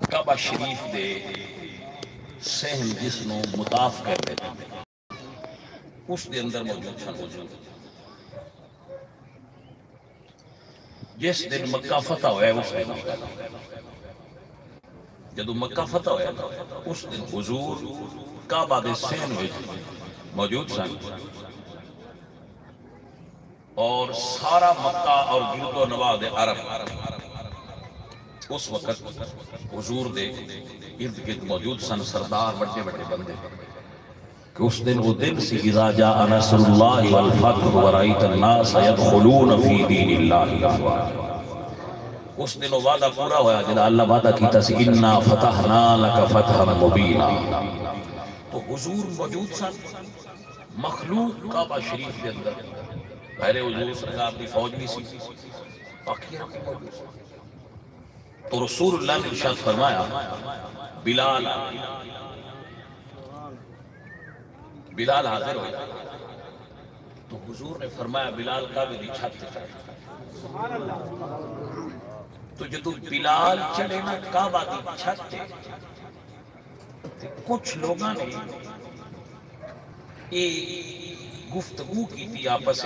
کعبہ شریف دے سہن جس نو مطاف کہتے ہیں اس دے اندر موجود سن حضور جس دن مکہ فتح ہوا ہے اس دن جدو مکہ فتح ہوا اس دن حضور کعبہ دے سہن موجود سن اور سارا مکہ اور گرد و نواح دے عرب اس وقت حضور دے ارد گرد موجود سن سردار بڑے بڑے بندے کہ اس دن وہ دن سی اذا جاء نصر اللہ والفتح ورأیت الناس يدخلون فی دین اللہ افواجا اس دن وہ وعدہ پورا ہوا جنہا اللہ وعدہ کیتا سی انا فتحنا لک فتحا مبینا تو حضور موجود سن مخلوق کعبہ شریف کے اندر پہلے حضور سرکار کی فوج بھی سی باقی رکھے موجود سی تو رسول اللہ نے ارشاد فرمایا بلال حاضر ہویا تو حضور نے فرمایا بلال کعبے دی چھت تے چڑھ تو جدو بلال چڑھے نا کعبہ دی چھت تے کچھ لوگاں نے ایک گفتگو کی تھی آپس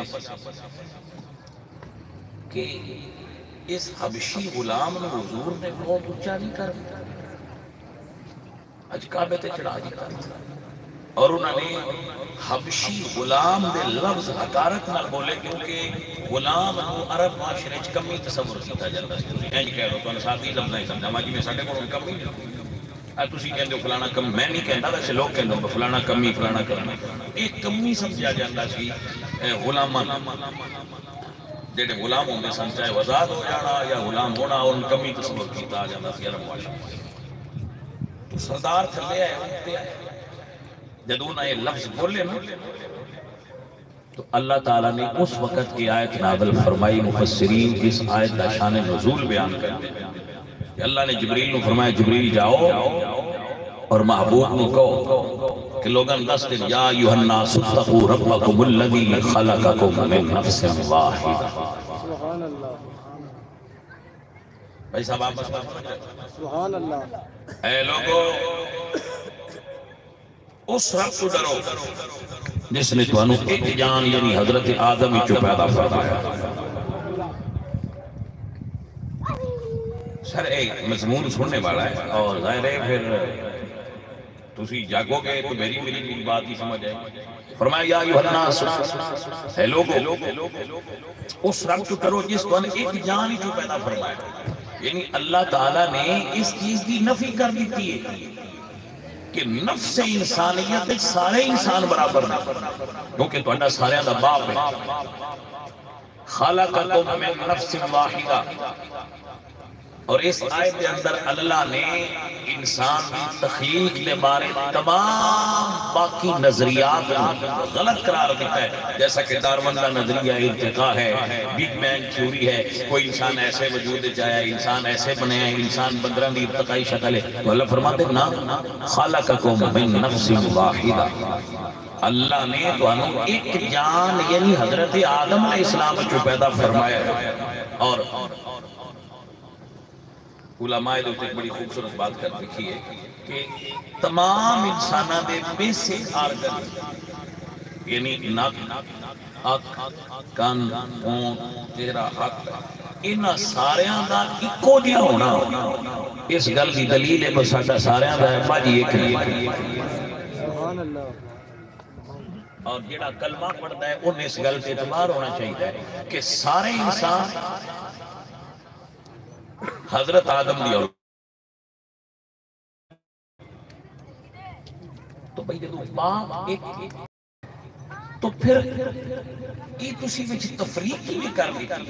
کہ اس حبشی غلام نے حضور نے بہت اونچا نہیں کر اج کعبے تے چڑھا دیتا اور انہوں نے حبشی غلام دے لفظ حقارت نہ بولے کیونکہ غلام کو عرب معاشرے چ کمی تصور کیتا جاتا ہے اینج کہہ رہا تو ساتھی لفظ نہیں سمجھا ماجی میں ساڈے کول کمی تسی کہندے ہو فلانا کم میں نہیں کہندا ویسے لوگ کہندے ہو فلانا کمی فلانا کرنا ایک کمی سمجھا جاتا سی غلامان جڑے غلام ہوندے سن چاہے آزاد ہو جانا یا غلام ہونا اور کمی تصور کیتا جاتا سی عرب معاشرے تو سردار تھلے آئے جدو نہ یہ لفظ بولے نا تو اللہ تعالیٰ نے اس وقت کی آیت نازل فرمائی مفسرین اس آیت کا شان نزول بیان کرتے ہیں کہ اللہ نے جبریل نے فرمایا جبریل جاؤ اور محبوب نے کہو کہ لوگن دس دن یا ایھا الناس اتقوا ربکم الذی خلقکم من نفس واحدہ بھائی صاحب آپ سبحان اللہ اے لوگو اس رب کو ڈرو جس نے توانو ایک جان یعنی حضرت آدم ہی جو پیدا فرمایا سر ایک مضمون سننے والا ہے اور ظاہر ہے پھر تسی جاگو گے تو میری بات ہی سمجھ آئے فرمایا یا ایھا الناس اے لوگو اس رب کو ڈرو جس توانو ایک جان ہی جو پیدا فرمایا یعنی اللہ تعالیٰ نے اس چیز کی نفی کر دیتی ہے کہ نفس انسانیت سارے انسان برابر نہیں کیونکہ تو انہا سارے دا باپ ہے خالقکم من نفس واحدہ اور اس آیت کے اندر اللہ نے انسان کی تخلیق کے بارے تمام باقی نظریات غلط قرار دیتا ہے جیسا کہ ڈارون کا نظریہ ارتقاء ہے بگ بینگ تھیوری ہے کوئی انسان ایسے وجود جایا انسان ایسے بنے ہیں انسان بندران دی ارتقائی شکل ہے تو اللہ فرماتے نا خالقکم من نفس واحدہ اللہ نے تو انہوں ایک جان یعنی حضرت آدم علیہ السلام جو پیدا فرمایا ہے اور علماء دوتے ایک بڑی خوبصورت بات کر رکھی ہے کہ تمام انسانہ دے بیسک آرگن یعنی ناک آنکھ کان اون چہرہ حق انہا ساریاں دا اکو دیا ہونا اس گل کی دلیل ہے بس ساریاں دا ہے باجی ایک نہیں اور جڑا کلمہ پڑھتا ہے انہیں اس گل سے اعتبار ہونا چاہیے کہ سارے انسان حضرت آدم دی اور تو بھئی جدو باپ ایک تو پھر یہ تسی وچ تفریق کی بھی کر دیتی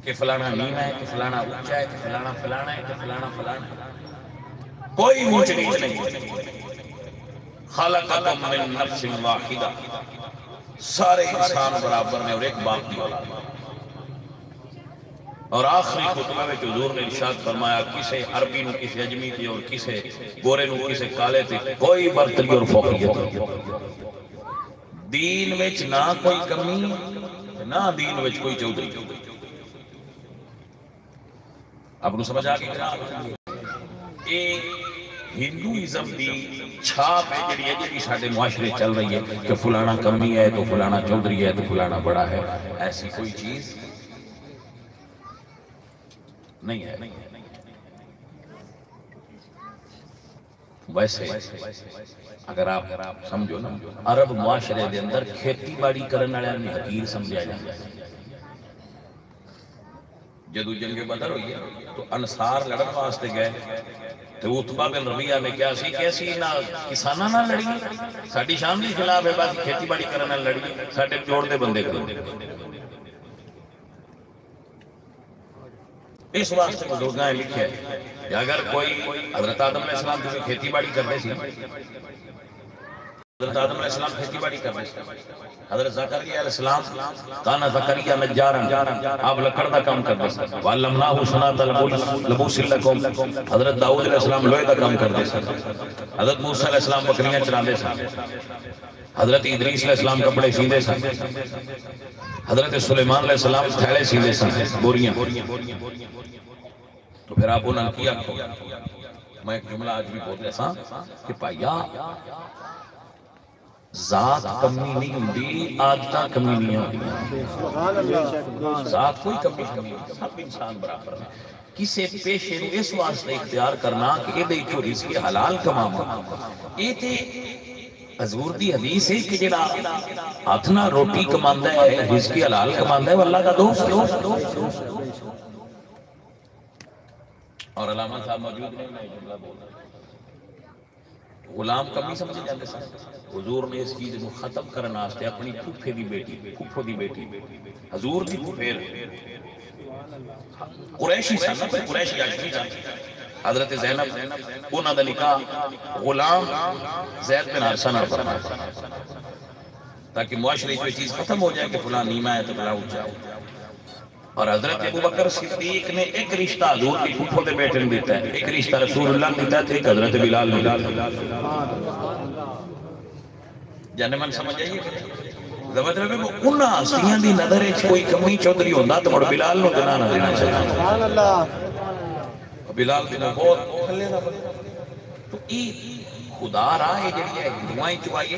کہ فلانا نینا ہے کہ فلانا اونچا ہے کہ فلانا فلانا ہے کہ فلانا فلانا ہے کوئی اونچ نیچ نہیں خالقکم من نفس واحدہ سارے انسان برابر ہیں اور ایک باپ کی اولاد اور آخری خطبہ میں حضور نے ارشاد فرمایا کسے عربی نو کسے عجمی تھی اور کسے گورے نو کسے کالے تھی کوئی برتری اور فوقیت دین وچ نہ کوئی کمی نہ دین وچ کوئی چودھری آپ نے سمجھ آگئی ہندوازم دی چھاپ ہے جڑی ہے جڑی ساڈے معاشرے چل رہی ہے کہ فلانا کمی ہے تو فلانا چودھری ہے تو فلانا بڑا ہے، ایسی کوئی چیز نہیں ہے۔ ویسے اگر آپ سمجھو نا، عرب معاشرے دے اندر کھیتی باڑی کرنے والے نے حقیر سمجھا جاتا ہے۔ جدو جنگ بدر ہوئی ہے تو انصار لڑن واسطے گئے تو عتبہ بن ربیعہ نے کیا سی کہ اسی نہ کساناں نہ لڑی، ساڈی شان کے خلاف ہے، بس کھیتی باڑی کرنے لڑی، ساڈے جوڑ دے بندے کرو۔ اس واسطے بزرگاں لکھے کہ اگر کوئی حضرت آدم علیہ السلام کسی کھیتی باڑی کرتے سی، حضرت آدم علیہ السلام کھیتی باڑی کرتے سی، حضرت زکریا علیہ السلام کانا زکریا نجارن، آپ لکڑ دا کام کرتے سی، وَعَلَّمْنَاهُ صَنَاعَةَ لَبُوسٍ لَكُمْ، حضرت داؤد علیہ السلام لوہے دا کام کرتے سی، حضرت موسیٰ علیہ السلام بکریاں چراندے سی، حضرت ادریس علیہ السلام کپڑے سیندے سی، حضرت سلیمان علیہ السلام تھیلے سیندے سی، بوریاں۔ تو پھر آپ انہوں نے کیا، میں ایک جملہ آج بھی بول رہا تھا کہ پائیا ذات کمی نہیں ہوندی، عادتاں کمی نہیں ہوندی، ذات کوئی کمی نہیں ہوندی، سب انسان برابر ہے۔ کسے پیشے نو اس واسطے اختیار کرنا کہ یہ دے جو رزق حلال کماما، یہ تے حضور دی حدیث ہے کہ جڑا ہاتھنا روٹی کماندا ہے، رزق حلال کماندا ہے، وہ اللہ کا دوست۔ اور علامہ صاحب موجود نہیں، میں جملہ بول رہا ہوں، غلام کمی سمجھے جاتے سن، حضور نے اس چیز کو ختم کرنا واسطے اپنی پھوپھے دی بیٹی حضور دی پھوپھیر قریشی سن، قریشی عاشقی سن، حضرت زینب انہاں دا نکاح غلام زید بن حارثہ نال فرمایا تاکہ معاشرے کی چیز ختم ہو جائے کہ فلاں نیما ہے تو فلاں اونچا ہے۔ اور حضرت ابوبکر صدیق نے ایک رشتہ حضور کی پھوپھو دے بیٹے نے دیتا ہے، ایک رشتہ رسول اللہ نے دیتا ہے، ایک حضرت بلال نے دیتا ہے۔ جانے من سمجھ آئیے کہ مطلب ہے کہ انہاں ہستیاں دی نظر ہے کوئی کمی چودھری ہوندہ تو مڑ بلال نو گناہ نہ دینا چاہیے، بلال دی بہت کھلے نہ بڑھے۔ تو یہ خدا رائے جڑی ہے ہندوائیں چوائیے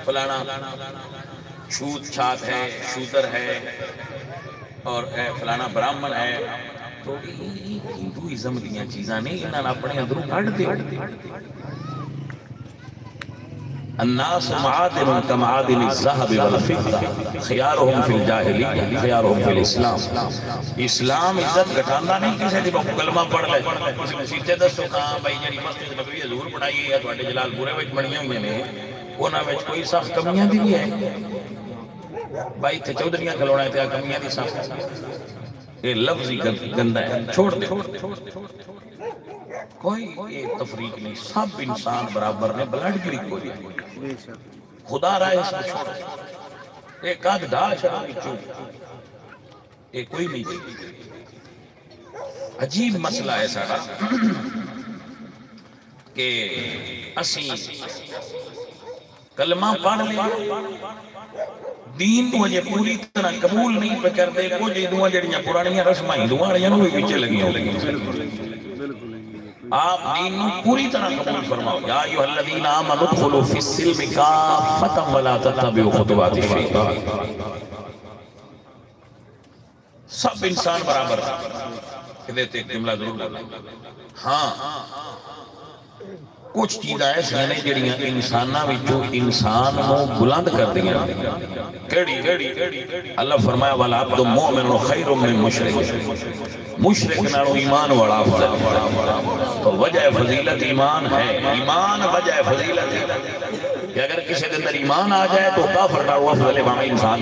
فلانا چھوت چھات ہے، شودر ہے اور فلانا برامن ہے، تو ہندوازم دیاں چیزاں نہیں، انہاں اپنے اندروں کھڑ دے۔ الناس معادن کمعادن الذهب والفضة خیارهم فی الجاہلیہ خیارهم فی الاسلام۔ اسلام عزت گھٹاندہ نہیں، کسی دی بہت کلمہ پڑھ لے کسی مسیحتے دستو کہاں بھائی جنی مسجد نبوی حضور پڑھائی ہے تو اٹھے جلال پورے وچ بڑھیاں ہوئی ہیں، انہاں وچ کوئی سخت کمیاں دی بھی ہے، بھائی تھے چودھریاں کھلونا ہے تھے کمیاں دی سخت، یہ لفظی گندہ ہے، چھوڑ دے، کوئی تفریق نہیں، سب انسان برابر نے، بلڈ گریپ ہو جائے، خدا رائے اس میں چھوڑ، ایک آدھ ڈھا چھڑا چوب، ایک کوئی نہیں دی۔ عجیب مسئلہ ہے سارا کہ اسی کلمہ پڑھ لیں، دین تو مجھے پوری طرح قبول نہیں پہ کر دے، کچھ ہندوان جڑیاں پرانیاں رسمہ ہندوان رہیاں نوی پیچھے لگی ہوگی۔ آپ دین پوری طرح قبول فرماؤ، یا ایوہ الذین آمنوا ادخلوا فی السلم کافۃ ولا تتبعوا خطوات الشیطان۔ سب انسان برابر دیتے ایک جملہ ضرور بولا، ہاں کچھ چیزیں ایسی ہیں جڑیاں انسانہ وچوں انسان کو بلند کر دیا۔ کیڑی اللہ فرمایا والعبد مؤمن خیر من مشرک، مشرک نالو ایمان والا افضل۔ تو وجہ فضیلت ایمان ہے، ایمان وجہ فضیلت ہے کہ اگر کسی دن در ایمان آ جائے تو کافر نالو افضل ہے، انسان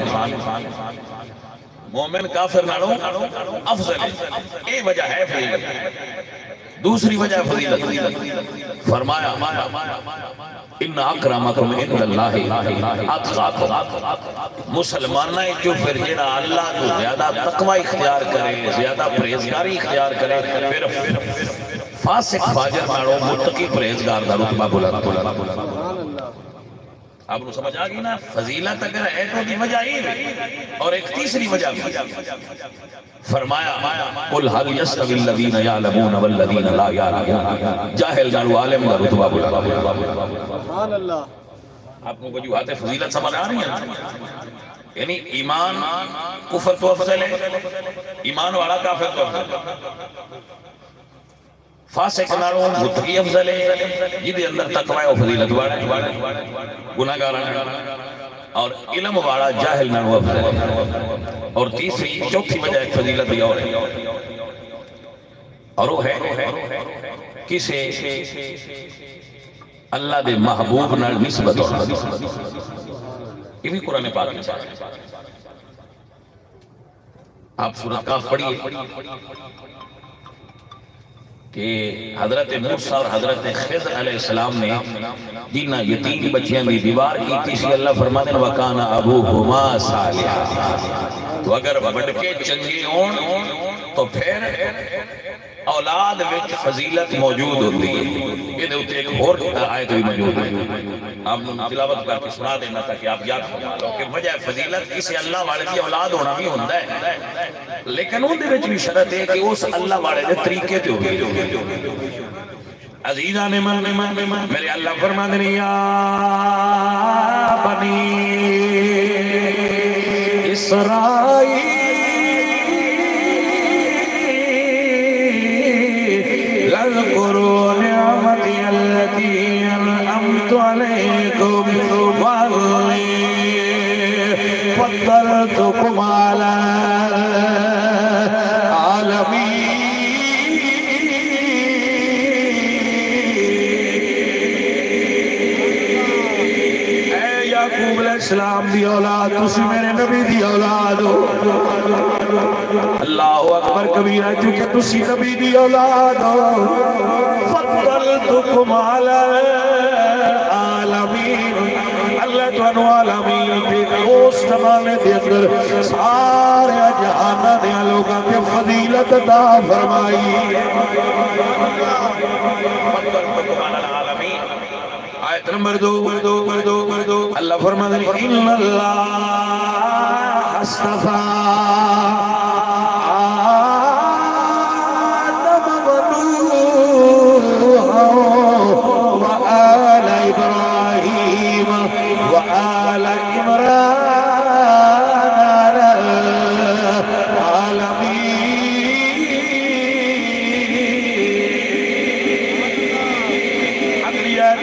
مومن کافر نالو افضل ہے، یہ وجہ ہے فضیلت۔ دوسری وجہ فضیلت فرمایا ان اکرمکم عند اللہ اتقاکم، مسلمانہ جو پھر جنہ اللہ کو زیادہ تقوی اختیار کرے، زیادہ پرہیزگاری اختیار کرے، پھر فاسق فاجر نالوں متقی پرہیزگار دا رتبہ بلند۔ آپ کو سمجھ آگئی نا فضیلت اگر ہے تو دی وجہ ہی اور ایک تیسری وجہ بھی فرمایا قل هل يستوي الذين يعلمون والذين لا يعلمون جاہل نال عالم دا رتبہ بلا سبحان اللہ آپ کو وجوہات فضیلت سمجھ آ رہی ہیں یعنی ایمان کفر تو افضل ہے ایمان والا کافر تو افضل ہے فاسق نالوں متقی افضل ہے جدے اندر تقوی و فضیلت والا گناہگار اور علم والا جاہل نالوں افضل ہے اور تیسری چوتھی وجہ ایک فضیلت بھی اور ہے اور وہ ہے کسے اللہ دے محبوب نال نسبت اور یہ بھی قرآن پاک میں آپ سورۃ کاف پڑھیے کہ حضرت موسیٰ اور حضرت خضر علیہ السلام نے جنہ یتیم بچیاں بھی دیوار کی تیسی اللہ فرماتے ہیں وَكَانَ أَبُوهُمَا صَالِحًا تو اگر بڑکے چنگے ہون تو پھر اولاد وچ فضیلت موجود ہوتی ہے یہ دیوتے ایک اور آیت بھی موجود ہے آپ تلاوت کر کے سنا دینا تاکہ آپ یاد فرما لو کہ وجہ فضیلت کسی اللہ والے کی اولاد ہونا بھی ہوتا ہے لیکن ان دے وچ بھی شرط ہے کہ اس اللہ والے دے طریقے تے ہوگی عزیزان من میرے اللہ فرما دیں یا بنی اسرائیل اذکروا نعمتی التي انعمت علیکم وانی فضلتکم علی العالمین اے یعقوب علیہ السلام دی اولاد تسی میرے نبی دی اولاد ہو اللہ اکبر کبیرہ چونکہ تسی نبی دی اولاد ہو فضلتکم علی العالمین اللہ تو انو عالمین پہ اس زمانے دے اندر سارے جہانہ دیا لوگاں کے فضیلت عطا فرمائی فضلتکم علی العالمین آیت نمبر 2 اللہ فرماتے ہیں ان اللہ اصطفیٰ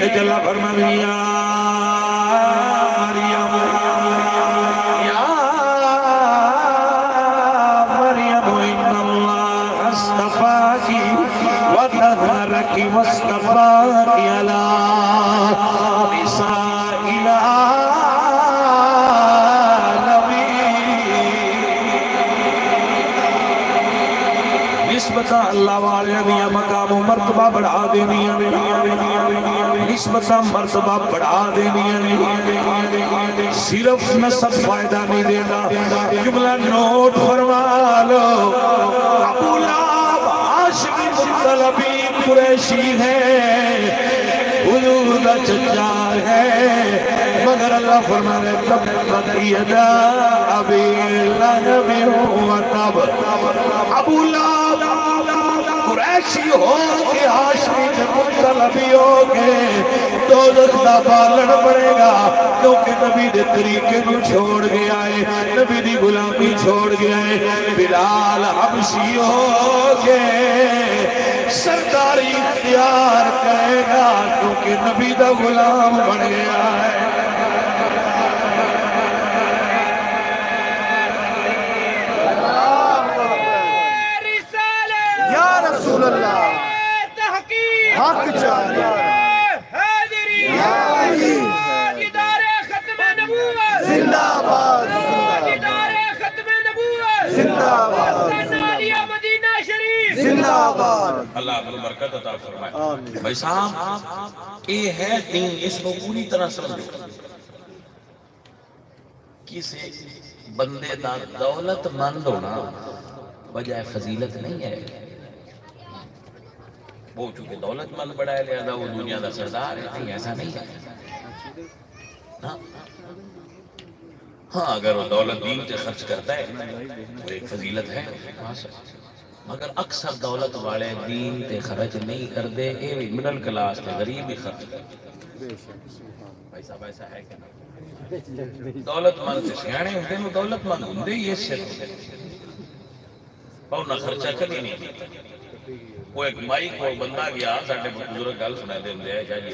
جل فرمایا یا مریم ان اللہ اصطفاکی وطہرکی واصطفاکی علی نساء نسبتاً اللہ والے دیا مقام و مرتبہ بڑھا دینیا نسبتاً مرتبہ بڑھا دینیا صرف نسب فائدہ نہیں دینا جملہ نوٹ فرما لو ابو لہب ہاشمی مطلبی قریشی ہے حضور دا چچا ہے مگر اللہ فرمانے تب یدا ابی لہب ہوا تب ابو لہب قریشی ہو کے ہاشمی مطلبی ہو کے دوزخ دا بالن پڑے گا کیونکہ نبی دے طریقے نو چھوڑ گیا ہے نبی دی غلامی چھوڑ گیا ہے بلال حبشی ہو کے سرداری اختیار کرے گا کیونکہ نبی دا غلام بن گیا ہے یا رسول اللہ حق چاہیے دیدار ختم نبوت زندہ باد دیدار ختم نبوت زندہ باد نالیہ مدینہ شریف زندہ باد اللہ آپ کو برکت عطا فرمائے بھائی صاحب یہ ہے دین اس کو پوری طرح سمجھو کسی بندے دا دولت مند ہونا وجہ فضیلت نہیں ہے وہ چونکہ دولت مند بڑھائے لیا وہ دنیا دا سردار ہے نہیں ایسا نہیں ہے ہاں اگر وہ دولت دین تے خرچ کرتا ہے تو ایک فضیلت ہے، مگر اکثر دولت والے دین تے خرچ نہیں کرتے، اے مڈل کلاس تے غریب ہی خرچ کرتے۔ بھائی صاحب ایسا ہے کہ نہیں؟ دولت مند تے سیانے ہوندے نو دولت مند ہوندے ہی اس سے اور نہ خرچہ کبھی نہیں کیتا۔ وہ ایک مائی کو بندہ گیا ساڈے بزرگ گل سنا دے ہوندے شاہ جی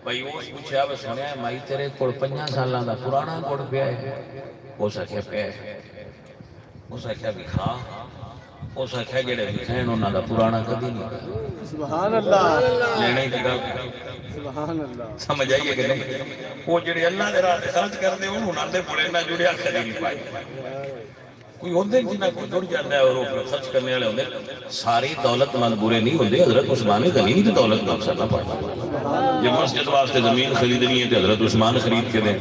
بھائی اس پوچھا وہ سنیا مائی تیرے کول 5 سالاں دا پرانا گڑ پیا ہے؟ اس آکھیا پیا ہے۔ اس آکھیا وکھا، اس آکھیا جڑے وکھائن انہاں دا پرانا کبھی نہیں۔ سبحان اللہ، لینے کی گل سبحان اللہ، سمجھ آئیے کہ نہیں؟ وہ جڑے اللہ دے راہ تے خرچ کردے انہاں دے بڑے نہ جڑیا کدی نہیں پائے۔ کوئی ہوندے جنہ کو جڑ جاتا ہے اور وہ خرچ کرنے والے ہوندے۔ ساری دولت مند برے نہیں ہوندے، حضرت عثمان غنی نہیں تے دولت مند سرنا پڑتا۔ یہ مسجد واسطے زمین خریدنی ہے تو حضرت عثمان خرید کے دیں،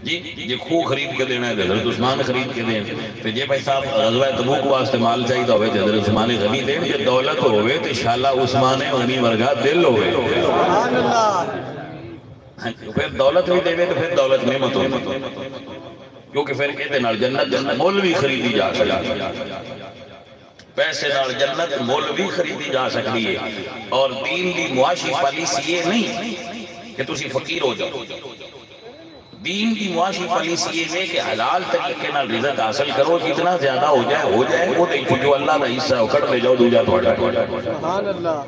جی یہ خوہ خرید کے دینا ہے تو حضرت عثمان خرید کے دیں، تو یہ بھائی صاحب غزوہ تبوک واسطے مال چاہیے ہوئے تو حضرت عثمان غنی دیں، یہ دولت ہوئے تو انشاءاللہ عثمان غنی ورگا دل ہوئے۔ سبحان اللہ، پھر دولت بھی دے تو پھر دولت نعمت ہوئی، کیونکہ پھر کہتے نال جنت مول بھی خریدی جا سکتی ہے، پیسے نال جنت مول بھی خریدی جا سکتی ہے۔ اور دین دی معاشی پالیسی یہ نہیں کہ تسی فقیر ہو جاؤ، دین کی معاشی پالیسی یہ ہے کہ حلال طریقے نال رزق حاصل کرو، جتنا زیادہ ہو جائے وہ دیکھو جو اللہ کا حصہ ہے کٹ لے جاؤ دوجا تھوڑا۔ سبحان اللہ،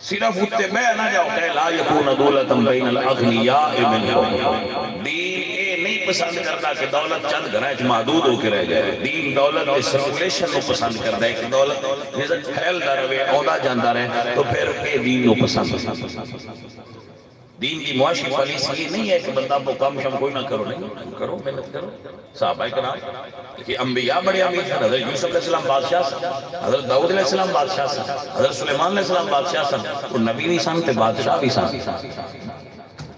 صرف اتے میں نہ جاؤ کہ لا یکون دولتا بین الاغنیاء منکم۔ دین یہ نہیں پسند کرتا کہ دولت چند گھرائیں محدود ہو کے رہ جائے، دین دولت کے سرکولیشن کو پسند کرتا ہے کہ دولت رزق پھیلدا رہے آندا جاندا رہے، تو پھر یہ دین کو پسند۔ دین کی معاشی پالیسی یہ نہیں ہے کہ بندہ وہ کام شام کوئی نہ کرو، نہیں کرو، محنت کرو۔ صحابہ کرام کہ انبیاء بڑے امیر ہیں، حضرت یوسف علیہ السلام بادشاہ سن، حضرت داؤد علیہ السلام بادشاہ سن، حضرت سلیمان علیہ السلام بادشاہ سن، وہ نبی بھی سن تے بادشاہ بھی سن۔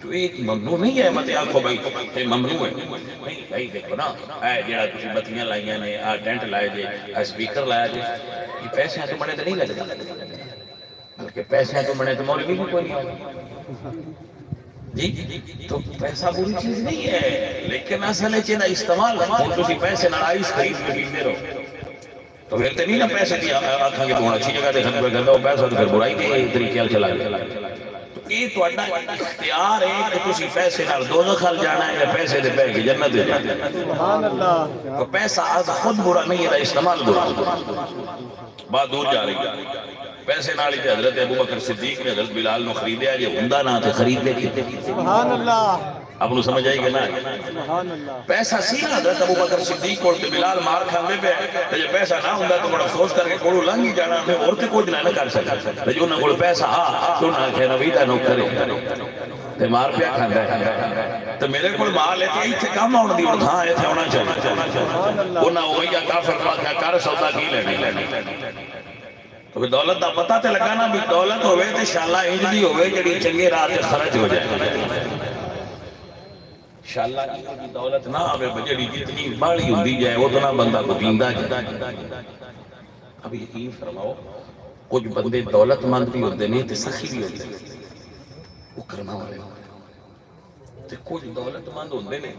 تو ایک ممنوع نہیں ہے مت آکھو بھائی یہ ممنوع ہے، نہیں بھائی دیکھو نا اے جڑا تسی بتیاں لائیاں نے، آ ٹینٹ لائے جے، آ سپیکر لایا جے، یہ پیسے تو بڑے تو نہیں لگتا، بلکہ پیسے تو بڑے تو مولوی بھی کوئی نہیں۔ جی تو پیسہ بری چیز نہیں ہے، لیکن اصل چیزا استعمال ہوں تسی پیسے نہ آئیس خرید کے پیتے رہو تو پھر تے نہیں نا پیسے کی آکھاں کہ بہت اچھی جگہ تے خرچ کر دو پیسہ تو پھر برائی کے طریقے چلا گیا۔ تو یہ تہاڈا اختیار ہے کہ تسی پیسے نال دوزخ ال جانا ہے یا پیسے دے پہ کے جنت دے جانا ہے۔ سبحان اللہ، تو پیسہ آج خود برا نہیں ہے، استعمال برا۔ بات دور جا رہی ہے، پیسے نالی تے حضرت ابو بکر صدیق نے حضرت بلال نو خریدیا جے ہوندا نہ تے خرید دے کیتے۔ سبحان اللہ، اب نو سمجھ آئی کہ نہ؟ سبحان اللہ، پیسہ سی حضرت ابو بکر صدیق کو تے بلال مار کھاندے پے، تے جے پیسہ نہ ہوندا تو بڑا افسوس کر کے کوڑو لنگ ہی جانا، میں اور تے کچھ نہ کر سکتا، تے جو انہاں کول پیسہ تو نہ کہ نبی دا نوکر تے مار پیا کھاندا ہے، تے میرے کول مال ہے تے ایتھے کام آون دی تھاں ایتھے ہونا چاہیے، انہاں اوہی کافر پاکا کر سودا کی لینی۔ تو دولت دا پتہ تے لگانا بھی دولت ہوئے تے انشاءاللہ انج دی ہوئے جڑی چنگے راہ تے خرچ ہو جائے۔ انشاءاللہ کی دولت نہ آوے بجڑی جتنی باڑی ہوندی جائے اتنا بندہ کو دیندا جائے۔ اب یقین فرماؤ کچھ بندے دولت مند بھی ہوتے نہیں تے سخی بھی ہوتے وہ کرنا والے تے کچھ دولت مند ہوتے نہیں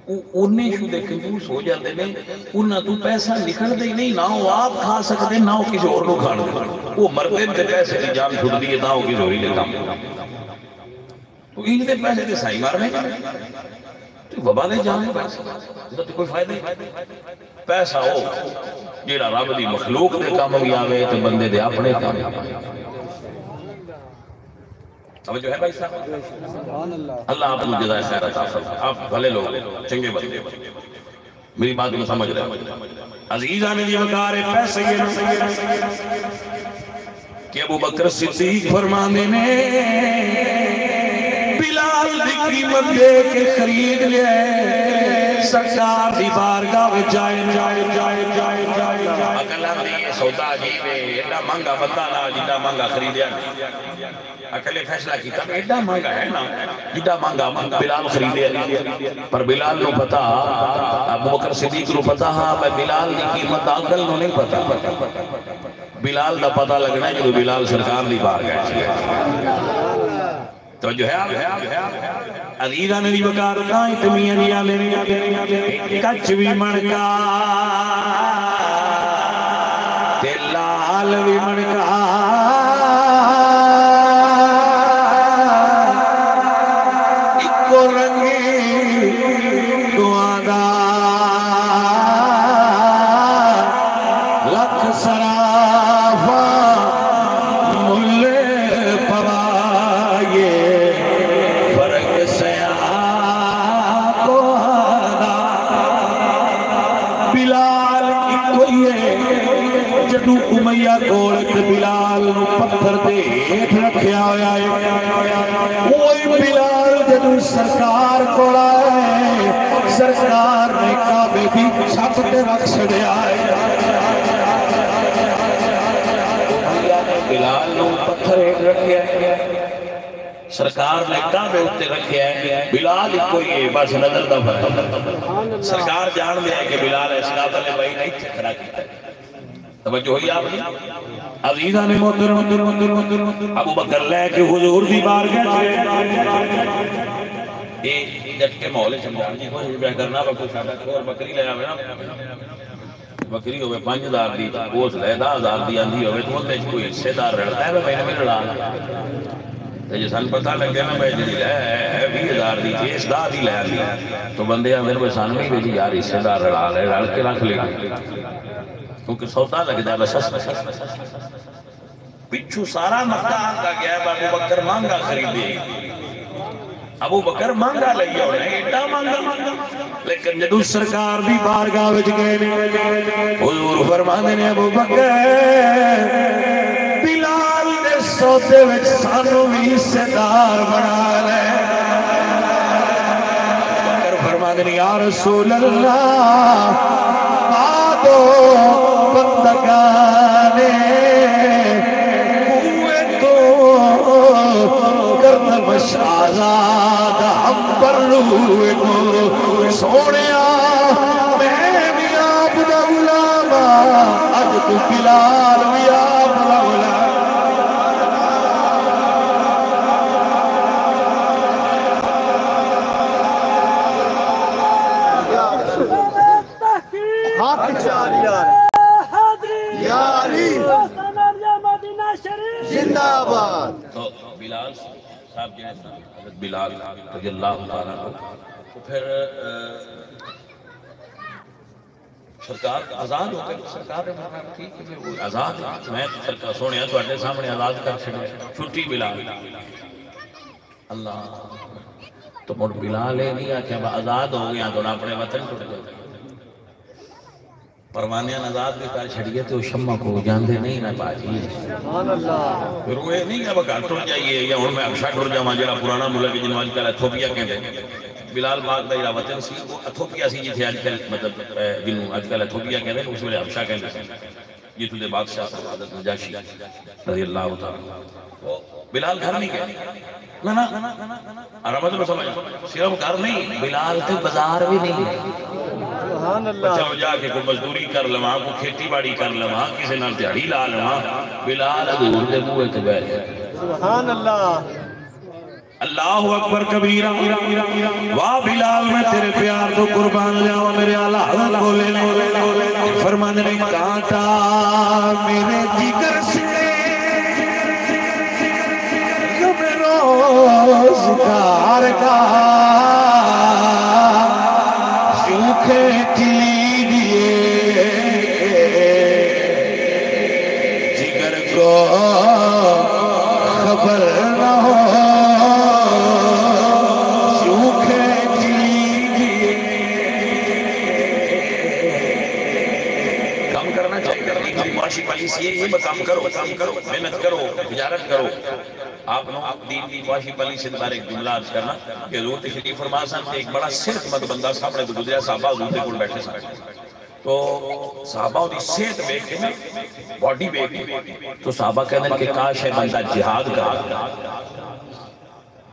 انہیں شو دے کنجوس ہو جاتے ہیں، انہاں تو پیسہ نکل دے نہیں، نہ وہ آپ کھا سکتے نہ وہ کسی اور کو کھانا، وہ مردے تے پیسے کی جان چھوڑ دیئے نہ وہ کسی اور ہی کام، تو ان دے پیسے دے سائی مارنے تو وبا دے جانے پیسے تو کوئی فائدہ نہیں۔ پیسہ ہو جیڑا رب دی مخلوق دے کام بھی آوے تو بندے دے اپنے کام اب جو ہے بھائی صاحب اللہ آپ کو جزائے خیر عطا فرمائے، آپ بھلے لوگ چنگے بندے، میری بات کو سمجھ رہے عزیزان دی وقار پیسے کہ ابو بکر صدیق فرمانے نے بلال دی قیمت دے کے خرید لے سرکار دی بارگاہ میں جائے اکل ہم دی سودا عجیب ہے، ایڈا مانگا بندہ نہ جیڈا مانگا خریدیا اکلے فیصلہ کی تب ایڈا مانگا ہے نا جیڈا مانگا بلال خریدیا، پر بلال نو پتا ابو بکر صدیق نو پتا ہاں میں بلال دی قیمت عقل نو نہیں پتا، بلال دا پتا لگنا ہے جو بلال سرکار دی بارگاہ ہے تو جو ہے عزیزہ نے وقار کائیں تمیاں دیا لینے کچھ بھی منکا تے لال بھی منکا اکو رنگی دعا دا لکھ سرافا ملے پوائے فرق سیاہ کو آدھا بلال اکو یہ جدو امیہ گولت بلال پتھر دے ایک رکھیا ہویا ہے وہی بلال جدو سرکار کو آئے سرکار نے کعبے بھی چھپ تے رکھ چھڑے آئے بلال نے پتھر ایک رکھیا ہے سرکار نے کعبے اتے رکھیا ہے بلال کوئی ہے بس نظر دا فرق سرکار جان دیا ہے کہ بلال اس کعبہ نے بھائی نہیں کھڑا کیتا ہے توجہ ہوئی آپ نے عزیزہ نے محترم ابو بکر لے کے حضور دی بارگاہ یہ جٹ کے محولے سمجھان جی کوئی بے کرنا بکو شاہدہ اور بکری لے آوے نا بکری ہوئے 5,000 دی گوشت لے 10,000 دی آندھی ہوئے تو انہیں کوئی حصے دار رڑتا ہے میں نے لڑا تو یہ سن پتہ لگے نا میں جی لے 20,000 دی تھی اس دا دی لے آندھی تو بندے اندر میں سان میں بھی یار حصے دار رڑا لے رڑ کے رکھ لے کیونکہ سودا لگ جائے بس پچھو سارا مقدہ آنکا گیا ہے ابو بکر مانگا خریدے ابو بکر مانگا لئی ہوئے ہیں ایٹا مانگا لیکن جدو سرکار بھی بارگاہ وچ گئے حضور فرمانے نے ابو بکر بلال نے سودے وچ سانو بھی حصے دار بنا لے بکر فرمانے نے یا رسول اللہ آدھو بندگانے ہوئے تو کردم شازاد ہم پر روئے کو سوڑیا میں بھی آپ دا غلاما اج تو بلال بھی آپ دا غلاما زندہ آباد تو بلال صاحب جو ہے حضرت بلال رضی اللہ تعالیٰ کو تو پھر سرکار آزاد ہو گئے سرکار نے فرمایا ٹھیک ہے وہ آزاد ہے میں سرکار سونے ہیں تواڈے سامنے آزاد کر چھٹی بلال اللہ تو مڑ بلال ہے نہیں آکھیا آزاد ہو گیا تو اپنے وطن ٹوٹ گئے پروانیاں آزاد بھی کر چھڑیے تو شمع کو جاندے نہیں نہ باجی پھر وہ نہیں کہ اب گھر ٹر جائیے یا ہوں میں ابشا ٹر جاواں جڑا پرانا ملک جنوں اج کل ایتھوپیا کہندے بلال پاک دا جڑا وطن سی وہ ایتھوپیا سی جتھے اج کل مطلب جنوں اج کل ایتھوپیا کہندے اس ویلے ابشا کہندے جتھوں دے بادشاہ حضرت نجاشی رضی اللہ تعالی بلال گھر نہیں گئے نہ عربت میں سمجھ صرف گھر نہیں بلال تے بازار بھی نہیں گئے بچہ ہو جا کے کوئی مزدوری کر لواں کوئی کھیتی باڑی کر لواں کسی نال دیہڑی لا لواں بلال حضور دے منہ تے بیٹھ گئے سبحان اللہ اللہ اکبر کبیرہ واہ بلال میں تیرے پیار تو قربان جاؤں میرے آلہ حضرت بولے فرمانے نے کانٹا میرے جگر سے روزگار کا سوکھے کلیدیے جگر کو خبر نہ ہو سوکھے کلیدیے کام کرنا چاہیے معاشی پالیسی یہ کام کرو محنت کرو تجارت کرو آپ دین کی معاشی پالیسی کے بارے ایک جملہ عرض کرنا کہ حضور تشریف فرما سن ایک بڑا صحت مند بندہ سامنے تو گزریا صحابہ حضور کے کول بیٹھے سن تو صحابہ دی صحت دیکھ کے باڈی دیکھ کے تو صحابہ کہنے کہ کاش ہے بندہ جہاد کرا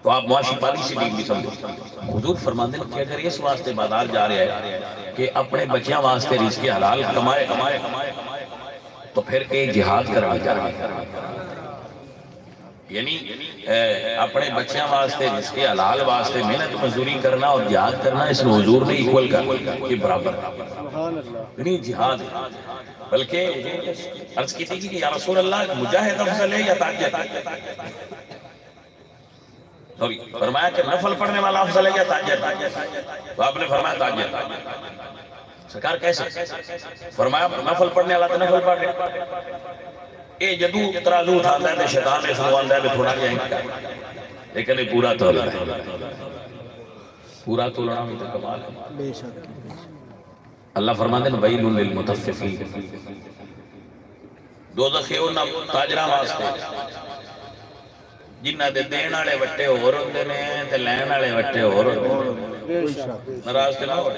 تو آپ معاشی پالیسی دین بھی سمجھو حضور فرماتے ہیں کہ اگر اس واسطے بازار جا رہے ہیں کہ اپنے بچیاں واسطے رزق حلال کمائے تو پھر ایک جہاد کرا جا رہا ہے یعنی اپنے بچیاں واسطے جس کے حلال واسطے محنت مزدوری کرنا اور جہاد کرنا اس میں حضور نے ایکول کر کے برابر یعنی جہاد بلکہ عرض کی تھی کہ یا رسول اللہ مجاہد افضل ہے یا تاجر سوری فرمایا کہ نفل پڑھنے والا افضل ہے یا تاجر تو آپ نے فرمایا تاجر سرکار کیسے فرمایا نفل پڑھنے والا تو نفل پڑھنے اے جدو ترازو اٹھاتا ہے شیطان نے سنواندا ہے تھوڑا جائیں لیکن یہ پورا تولنا ہے پورا تولنا میں تو کمال ہے اللہ فرماتے ہیں ویل للمطففین دوزخ انہاں تاجراں واسطے جنہاں دے دین والے وٹے ہور ہوندے نے تے لین والے وٹے ہور ہوندے ناراض تے نہ ہو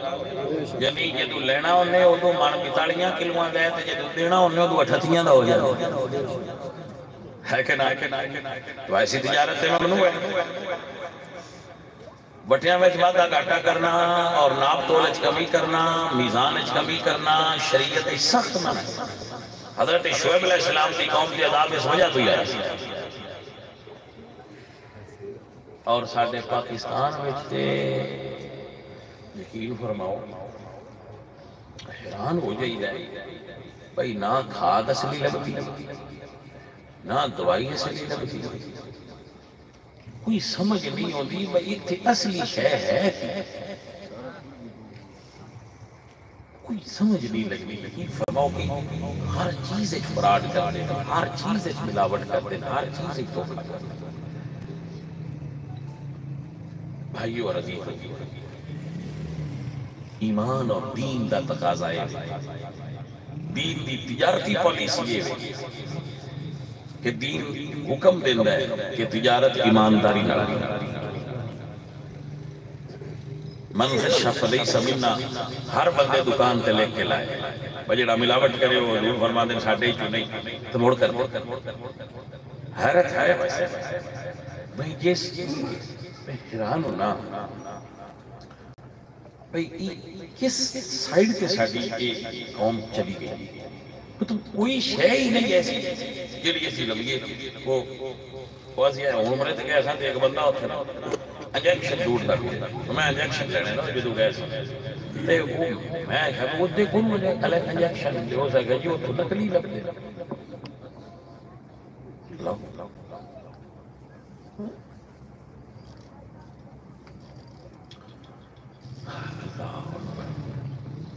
یعنی جدوں لینا ہونے ادوں من 45 کلواں دا تے جدوں دینا ہونے ادوں 38 دا ہو جائے ہے کہ نہ تو ایسی تجارت سے ممنوع ہے وٹیاں وچ وعدہ گھاٹا کرنا اور ناپ تول وچ کمی کرنا میزان وچ کمی کرنا شریعت سخت منع ہے حضرت شعیب علیہ السلام کی قوم کے عذاب اس وجہ تو ہی آئی اور ساڑھے پاکستان وچتے یقین فرماؤ حیران ہو جائی جائے بھئی نہ کھاد اصلی لگتی نہ دوائی اصلی لگتی کوئی سمجھ نہیں ہوتی بھئی ایک تھی اصلی شے ہے کوئی سمجھ نہیں لگنی یقین فرماؤ کہ ہر چیز ایک فراڈ کر دینا ہر چیز ایک ملاوٹ کر دینا ہر چیز ایک دھوکہ کر دینا بھائیو اور عزیز ایمان اور دین دا تقاضا ہے دین دی تجارتی پالیسی ہے کہ دین حکم دیندہ ہے کہ تجارت ایمانداری نہ من غش فلیس منا ہر بندے دکان تے لے کے لائے بجڑا ملاوٹ کرے وہ حضور فرما دیں ساڑھے چو نہیں تو موڑ کر حیرت ہے بھئی جس حیران ہونا بھئی کس سائیڈ تے ساڑھی ایک قوم چلی گئی تو کوئی شے ہی نہیں ایسی جلی ایسی لگیے وہ واضح ہے عمرے تے گئے ساتھ ایک بندہ ہوتا نا انجیکشن دور تک میں انجیکشن لینے نا جدو گئے ساتھ تے وہ میں کہا وہ دیکھوں مجھے کلے انجیکشن دے ہو سکا جی وہ تو نکلی لگ دے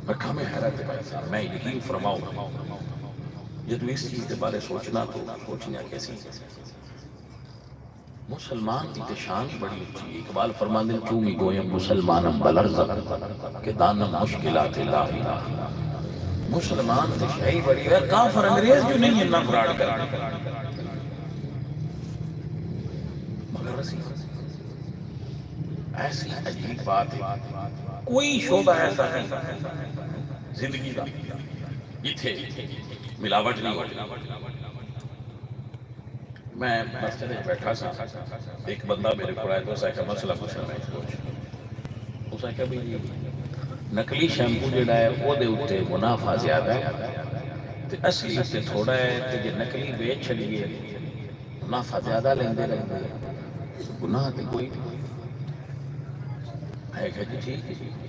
مکہ میں حیرت ہے میں یقین فرماؤں یہ تو اس چیز کے بارے سوچنا تو سوچنا کیسی مسلمان کی شان بڑی اچھی ہے اقبال فرمان دن کیوں ہی گوئیں مسلمانم بلرزا کہ دانم مشکلات لا الہ مسلمان کی شاہی بڑی ہے کافر انگریز جو نہیں ہے فراڈ کر مگر ایسی عجیب بات ہے کوئی شعبہ ایسا نہیں زندگی کا یہ تھے ملاوٹ نہیں ہوتی میں مسجد میں بیٹھا سا ایک بندہ میرے کو آئے تو اسے کہا مسئلہ پوچھنا میں پوچھ اسے کہا بھی نکلی شیمپو جڑا ہے وہ دے اٹھے منافع زیادہ ہے اصلی سے تھوڑا ہے کہ جو نکلی بیچ چلیے منافع زیادہ لیندے رہتے گناہ تے کوئی ہے کہ جی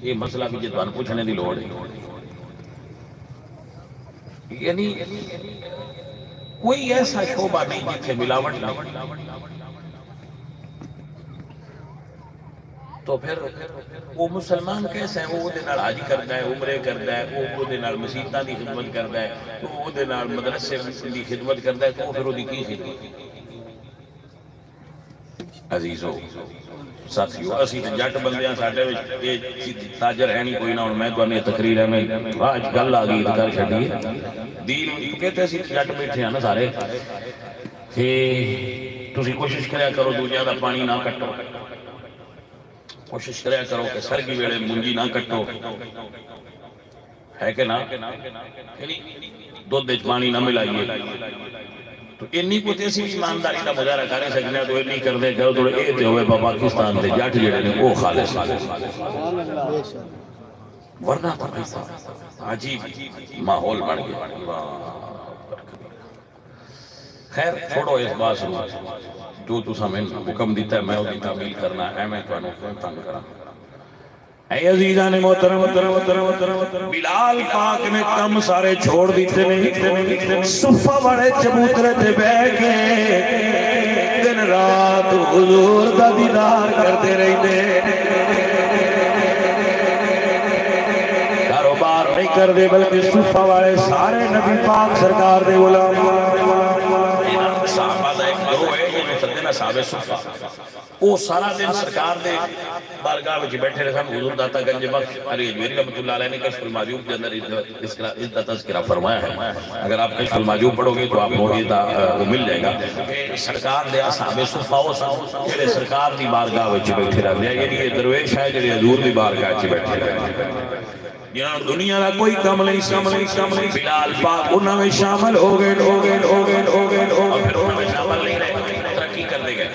یہ مسئلہ بھی جدوان پوچھنے دی لوڑ ہے یعنی کوئی ایسا شعبہ نہیں جتھے ملاوٹ نہیں تو پھر وہ مسلمان کیسے ہیں وہ دنال حاجی کرتا ہے عمرے کرتا ہے وہ دنال مسیحتہ دی خدمت کرتا ہے وہ دنال مدرسے دی خدمت کرتا ہے تو پھر وہ دی کی خدمت عزیزو ساتھیو اسی جٹ بندیاں ساڑھے تاجر ہے نہیں کوئی نہ میں تو انہیں تقریر ہے میں آج گل آگئی دکھار چھڑیے دین کہتے اسی جٹ بیٹھے ہیں نا سارے کہ تسی کوشش کریا کرو دو زیادہ پانی نہ کٹو کوشش کریا کرو کہ سر کی ویڑے منجی نہ کٹو ہے کہ نا دو دیج پانی نہ ملائیے تو انی کو تیسی ایمانداری کا مظاہرہ کرے سکنے تو انی کر دے کرو تو اے تے ہوئے پاکستان دے جٹ جڑے نے وہ خالص ورنہ تو ایسا عجیب ماحول بڑھ گیا خیر چھوڑو اس بات سے، جو تو سامن حکم دیتا ہے میں وہ دی تعمیل کرنا ہے، میں تو انہوں تنگ کرا۔ اے عزیزان محترم، بلال پاک نے کم سارے چھوڑ دیتے نہیں، صفہ بڑے چبوترے تھے بے کے دن رات حضور دا دیدار کرتے رہی دے، کاروبار نہیں کر دے بلکہ صفہ والے سارے نبی پاک سرکار دے غلام، صحابہ دا ایک گروہ ہے جو سدنا صحابہ صفہ، وہ سارا دن سرکار دے بارگاہ وچ بیٹھے رہے سن۔ حضور داتا گنج بخش علی اجمیری رحمۃ اللہ علیہ نے کشف المعجوب کے اندر اس کا تذکرہ فرمایا ہے، اگر آپ کشف المعجوب پڑھو گے تو آپ کو وہ مل جائے گا کہ سرکار دے اصحاب صفہ وہ سن جڑے سرکار دی بارگاہ وچ بیٹھے رہندے، یعنی یہ درویش ہے جڑے حضور دی بارگاہ وچ بیٹھے رہندے، جنہاں دنیا دا کوئی کم نہیں سی، بلال پاک انہاں میں شامل ہو گئے، اور پھر انہاں میں شامل نہیں رہے، ترقی کرتے گئے۔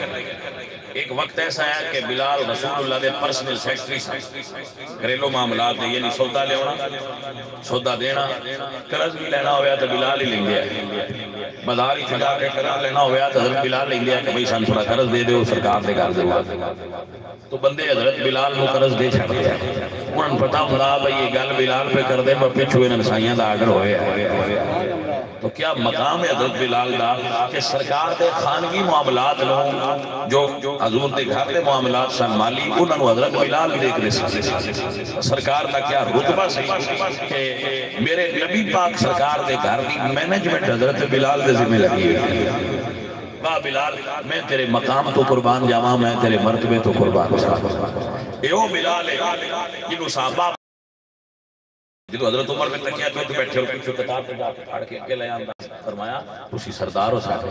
ایک وقت ایسا ہے کہ بلال رسول اللہ دے پرسنل سیکٹری سے گھریلو معاملات دے، یعنی سودا لینا سودا دینا، قرض بھی لینا ہویا تو بلال ہی لیں گے، بازار ہی جا کے قرض لینا ہویا تو حضرت بلال لیں گے کہ بھئی سان تھوڑا قرض دے دے سرکار دے گھر دے، تو بندے حضرت بلال کو قرض دے چھڑ دیا، انہوں نے پتا ہوں بھئی یہ گل بلال پہ کر دے میں پچھوئے نسائیاں دا آرڈر ہوئے ہیں، تو کیا مقام ہے حضرت بلال دا کہ سرکار دے خانگی معاملات لوں جو حضور دے گھر دے معاملات سن مالی انہوں نے حضرت بلال بھی دیکھ رہے، سرکار دا کیا رتبہ سی کہ میرے نبی پاک سرکار دے گھر دی مینجمنٹ حضرت بلال دے ذمہ لگی ہوئی، واہ بلال میں تیرے مقام تو قربان جاواں، میں تیرے مرتبے تو قربان جاواں، اے او بلال ہے جنہوں صحابہ جدو حضرت عمر میں تکیہ تو بیٹھے ہو پیچھو کتاب پہ جاتے پھاڑ کے لے آندہ فرمایا اسی سردار ہو صاحب،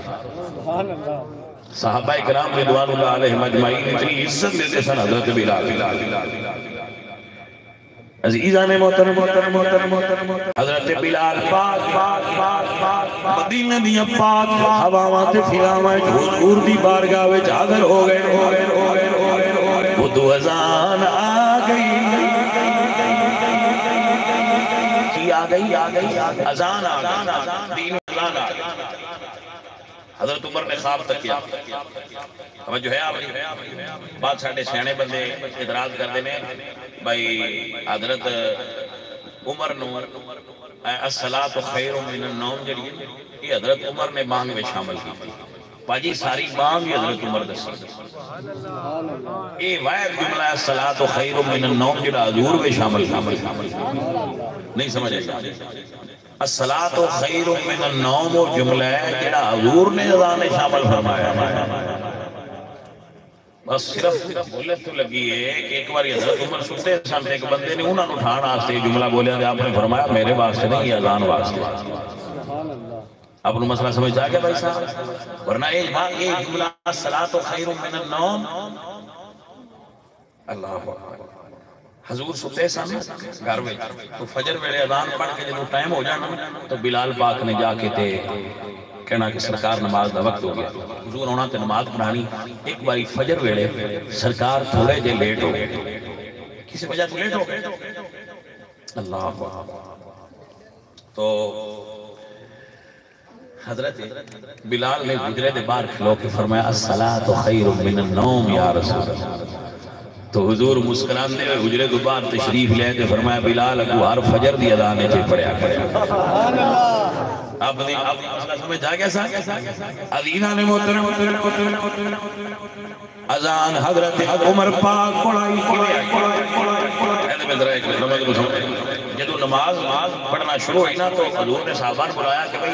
صحابہ اکرام رضوان اللہ علیہ مجمعین اتنی عزت دیتے سن حضرت بلال، عزیزان محترم حضرت بلال پاک مدینہ دیا پاک ہواواں تے فضاواں حضور دی بارگاہ وچ حاضر ہو گئے، وہ دو اذان آ گئی، آ گئی اذان آ گئی، دین اعلان آ گئی۔ حضرت عمر نے خواب تک کیا، توجہ ہے آپ بات ساڑھے سیانے بندے اعتراض کر دینے بھائی حضرت عمر نو الصلاۃ خیر من النوم جڑی یہ حضرت عمر نے بانگ میں شامل کی تھی، باجی ساری بانگ یہ حضرت عمر دس اے واحد جملہ الصلاۃ خیر من النوم جڑا حضور میں شامل نہیں سمجھے گا، الصلاۃ خیر من النوم وہ جملہ ہے جڑا حضور نے اذان میں شامل فرمایا، بس صرف بولت تو لگی ہے کہ ایک بار حضرت عمر سنتے سن ایک بندے نے انہوں نے اٹھان آستے جملہ بولیا دے آپ نے فرمایا میرے واسطے نہیں یہ اذان واسطے، آپ نے مسئلہ سمجھ جا گیا بھائی صاحب، ورنہ یہ جملہ الصلاۃ خیر من النوم اللہ حضور ستے سن گھر میں تو فجر ویلے اذان پڑھ کے جب ٹائم ہو جانا تو بلال پاک نے جا کے تے کہنا کہ سرکار نماز دا وقت ہو گیا، حضور ہونا تے نماز پڑھانی، ایک باری فجر ویلے سرکار تھوڑے جے لیٹ ہو گئے، کسی وجہ تو لیٹ ہو گئے، اللہ تو حضرت بلال نے حجرے دے باہر کھلو کے فرمایا الصلاۃ خیر من النوم یا رسول اللہ، تو حضور مسکران دے حجرے دے باہر تشریف لے کے فرمایا بلال اگو ہر فجر دی اذانے چے پڑھیا آپ نے مسئلہ سمجھ جا گیا سا عزیزان نے محترم اذان حضرت عمر پاک پڑھائی ایدے میں ذرا ایک نماز کو سمجھ جدو نماز پڑھنا شروع ہوئی نا تو حضور نے صحابہ نے بلایا کہ بھئی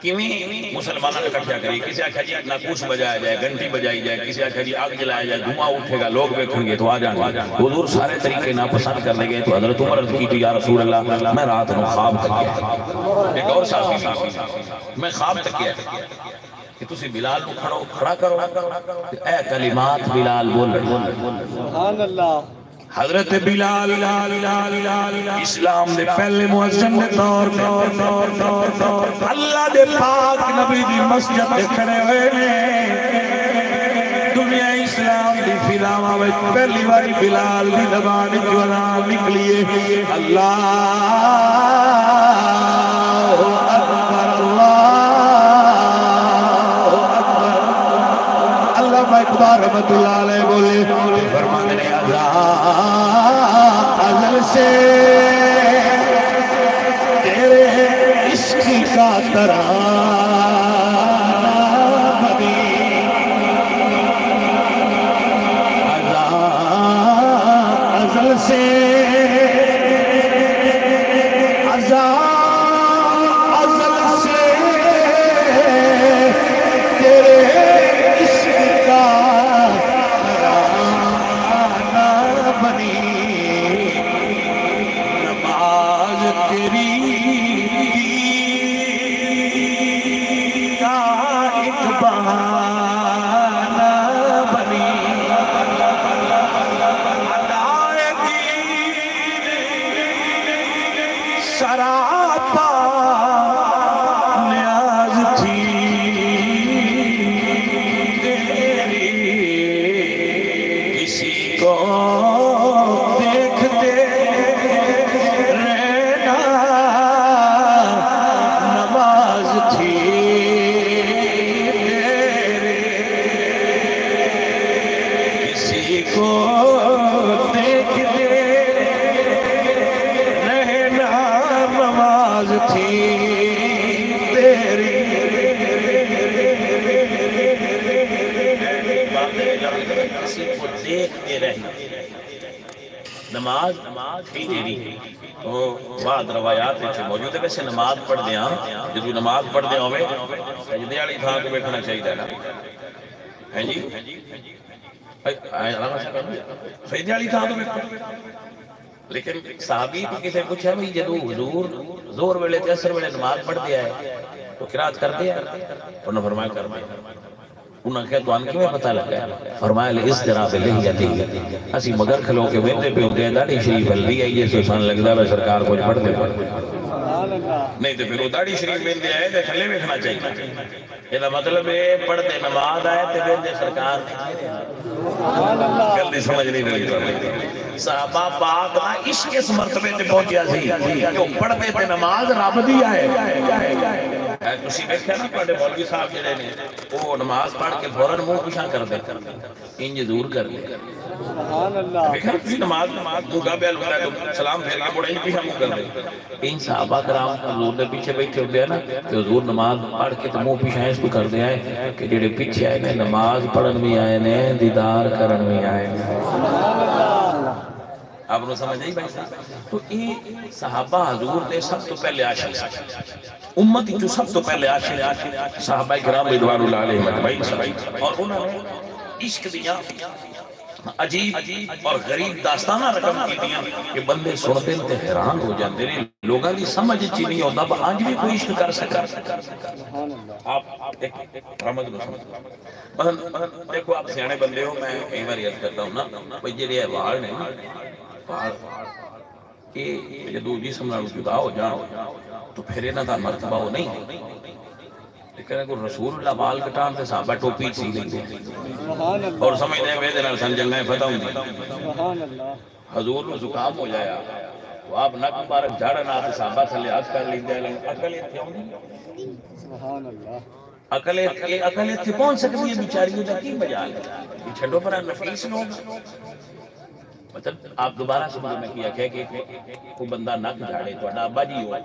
کیویں مسلمانوں نے کٹھیا کری، کسی آکھا جی ناقوس بجایا جائے، گھنٹی بجائی جائے، کسی آکھا جی آگ جلایا جائے، دھواں اٹھے گا، لوگ دیکھیں گے تو آ جائیں گے، حضور سارے طریقے ناپسند کرنے گئے تو حضرت عمر کی تو یا رسول اللہ میں رات میں خواب تک کیا، ایک اور صاحب میں خواب تک کیا کہ تسی بلال کو کھڑا کرو، اے کلمات بلال بول رہے سبحان اللہ، حضرت بلال اسلام دے پہلے مؤذن دے طور پہ اللہ دے پاک نبی دی مسجد دے کھڑے ہوئے نے، دنیا اسلام دی فضاواں وچ پہلی باری بلال دی زبان وچوں اذان نکلی ہے اللہ اکبر اللہ اقبال رحمت اللہ علیہ بولے فرمانے نے ازل سے تیرے عشق کا ترانہ بنی ازل سے نماز ہی دیری تو بعد روایات موجود ہے ویسے نماز پڑھ دیا جدو نماز پڑھ دیا ہوئے سجدے والی تھا تو بیٹھنا چاہیے نا ہے جی سجدے والی تھا تو بیٹھنا لیکن صحابی تو کسے پوچھا بھئی جدو حضور زور ویلے تے اثر ویلے نماز پڑھ دیا ہے تو قرات کر دیا انہوں نے فرمایا کر دیا انہوں نے کہا تو آنکہ میں پتہ لگا فرمایا الاضطراب لحیتی اسی مگر کھلو کے ویندے پہ ہوتے ہیں داڑی شریف ہلدی آئی ہے سوسان لگتا ہے سرکار کچھ پڑھ دے نہیں تو پھر وہ داڑی شریف ویندے آئے تو کھلے ویکھنا چاہیے یہ مطلب ہے پڑھ دے نماز آئے تو ویندے سرکار گلدی سمجھ نہیں رہی صحابہ پاک نا عشق اس مرتبے تے پہنچیا سی کہ پڑھ دے تے نماز رب دی آئے تسی دیکھا نا پڑھے مولوی صاحب جڑے نے وہ نماز پڑھ کے فوراً منہ پیچھے کر دے انج دور کر دے سبحان اللہ دیکھا تسی نماز منہ بیل ہوتا ہے تو سلام پھیر کے بڑے پیچھے منہ کر دے ان صحابہ کرام حضور دے پیچھے بیٹھے ہوتے ہیں نا کہ حضور نماز پڑھ کے تو منہ پیچھے اس کو کر دے آئے کہ جڑے پیچھے آئے نے نماز پڑھن بھی آئے نے دیدار کرن بھی آئے نے سبحان اللہ آپ نے سمجھ نہیں بھائی تو یہ صحابہ حضور دے سب تو پہلے عاشق امتی جو سب تو پہلے عاشق صحابہ کرام رضوان اللہ علیہ مجمعین اور انہوں نے عشق دیا عجیب اور غریب داستانہ رقم کی دیا کہ بندے سنتے تے حیران ہو جاتے ہیں لوگاں کی سمجھ چی نہیں ہوتا آج بھی کوئی عشق کر سکا آپ ایک رحمت اللہ دیکھو آپ سیانے بندے ہو میں کئی بار یاد کرتا ہوں نا بھئی جیڑے احوال نے کہ جدو جسم نال جدا ہو جاؤ تو پھر انہاں دا مرتبہ ہو نہیں لیکن اگر رسول اللہ بال کٹان تے صحابہ ٹوپی سی گئی اور سمجھ دے وے دے نال سن جنگیں فتح ہوندی حضور کو زکام ہو جایا تو آپ نک مبارک جھاڑنا تے صحابہ تھلے ہاتھ کر لیندے عقل ایتھے ہوندی سبحان اللہ عقل ایتھے پہنچ سکتی ہے بیچاریوں دا کی مجال ہے چھڈو پر نفیس نو مطلب آپ دوبارہ سمجھ میں کیا کہ کوئی بندہ نک جھاڑے تو ابا جی ہو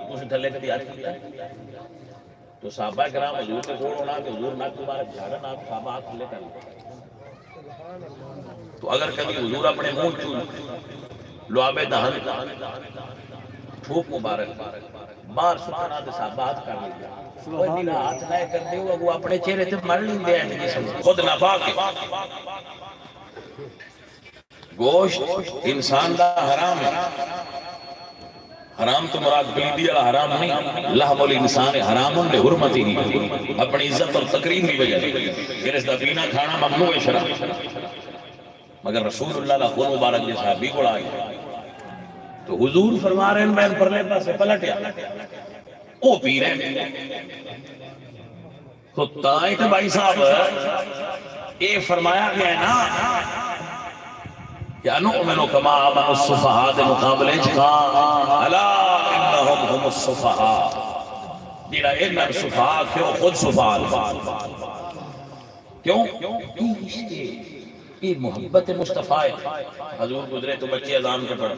اسے تھلے کبھی یاد کیا تو صحابہ کرام حضور سے کھوڑ ہونا کہ حضور نک مبارک جھاڑن آپ صحابہ ہاتھ تھلے کر تو اگر کبھی حضور اپنے منہ چون لعاب دہن تھوک مبارک بار سکھنا تو صحابہ ہاتھ کر لیا وہ دینا ہاتھ لائے کر دے وہ اپنے چہرے تے مر لیں دے خود نفاق گوشت انسان دا حرام ہے حرام تو مراد بلیدی والا حرام نہیں لحم الانسان حرام لے حرمتی ہی اپنی عزت اور تقریم بھی وجہ پھر اس دا پینا کھانا ممنوع ہے شرع مگر رسول اللہ علیہ خون مبارک جیسا بھی گوڑا آئی تو حضور فرما رہے ہیں بین پرلے پاس سے پلٹیا او پی رہے ہیں تو تائیں کہ بھائی صاحب یہ فرمایا گیا ہے نا یا نؤمنو کما آمن الصفحاء دے مقابلے چکا الا انہم ہم الصفحاء جیڑا انہم صفحاء کیوں خود صفحاء کیوں؟ یہ محبت مصطفیٰ ہے. حضور گزرے تو بچے اذان پہ پڑھ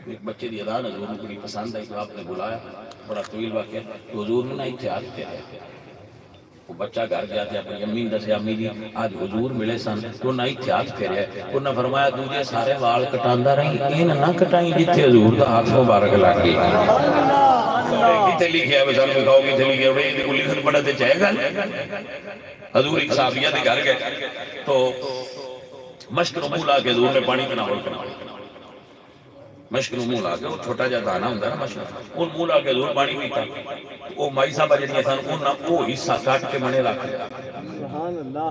ایک بچے دی اذان حضور کو بڑی پسند آئی تو آپ نے بلایا. بڑا طویل واقعہ. تو حضور نے نا اتحاد کیا ہے. وہ بچہ گھر گیا تھا اپنی امی دسے امی جی آج حضور ملے سن تو نہ اتحاد پھیریا. انہاں فرمایا تجھے سارے وال کٹاندا رہی این نہ کٹائیں جتھے حضور دا ہاتھ مبارک لگ گئی. کتنے لکھیا ہے مثال دکھاؤ کتنے لکھیا ہے یہ لکھن پڑھا تے چاہے گا. حضور ایک صحابیہ دے گھر گئے تو مشک نو منہ لا کے حضور نے پانی بناول کروایا. مشک نو منہ لا کے وہ چھوٹا جا دانا ہوندا ہے نا مشک اون منہ لا کے حضور پانی پیتا. وہ مائی صاحب جڑیاں سن انہاں وہ حصہ کٹ کے منے رکھ لیا. سبحان اللہ.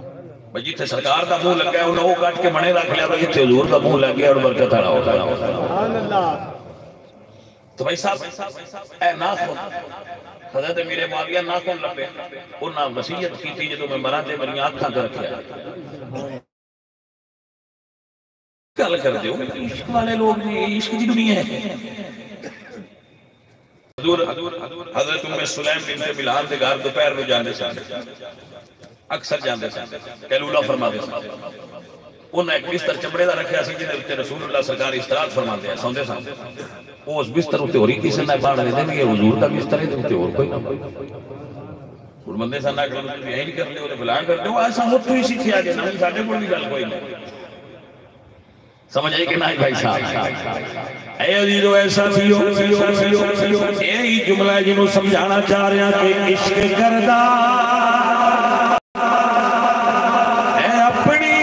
بھئی جتھے سرکار دا منہ لگا ہے انہاں وہ کٹ کے منے رکھ لیا. جتھے حضور دا منہ لگ گیا اور برکت والا ہو گیا. سبحان اللہ. تو بھائی صاحب اے ناخن حضرت میرے معاویہ ناخن لبے انہاں وصیت کی تھی جدوں میں مراں تے میری آنکھاں تے رکھیا. گل کر دیو عشق والے لوگ نے عشق دی دنیا ہے. حضرت ام سلیم بنت ملحان دے گھر دوپہر نو جاندے سن اکثر جاندے سن قیلولہ فرماندے سن. انہاں ایک بستر چمڑے دا رکھیا سی جہدے تے رسول اللہ سرکار استراحت فرماندے ہیں سوندے سن. اس بستر تے ہوری کسے نہ باڑ دے دین یہ حضور دا بستر ہے تے اور کوئی نہ. ہن بندے سن نہ کرن یہی نہیں کرتے او فلاں کرتے او ایسا مت ہی سکھیا جے نہ ساڈے کول بھی گل کوئی نہیں. سمجھ آئی کہ نہیں بھائی صاحب. اے عزیزو ایسا سیو یہی جملہ جنہوں سمجھانا چاہ رہے ہیں کہ عشق کردہ اے اپنی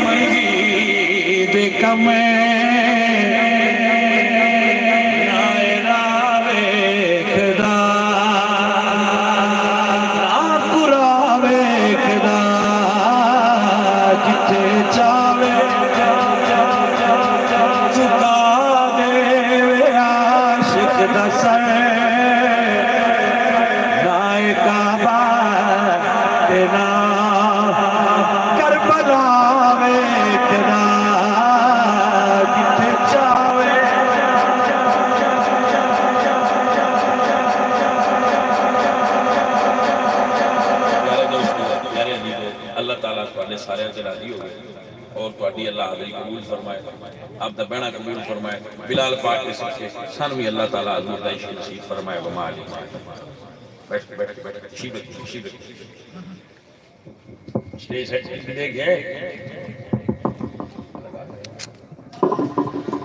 مرضی دے کمیں آپ دا بہنا قبول فرمائے. بلال پاک کے سکھے سنوی اللہ تعالیٰ حضور دا عشق نصیب فرمائے. وما علی بیٹھ شیبت سٹیج ہے دیکھ گئے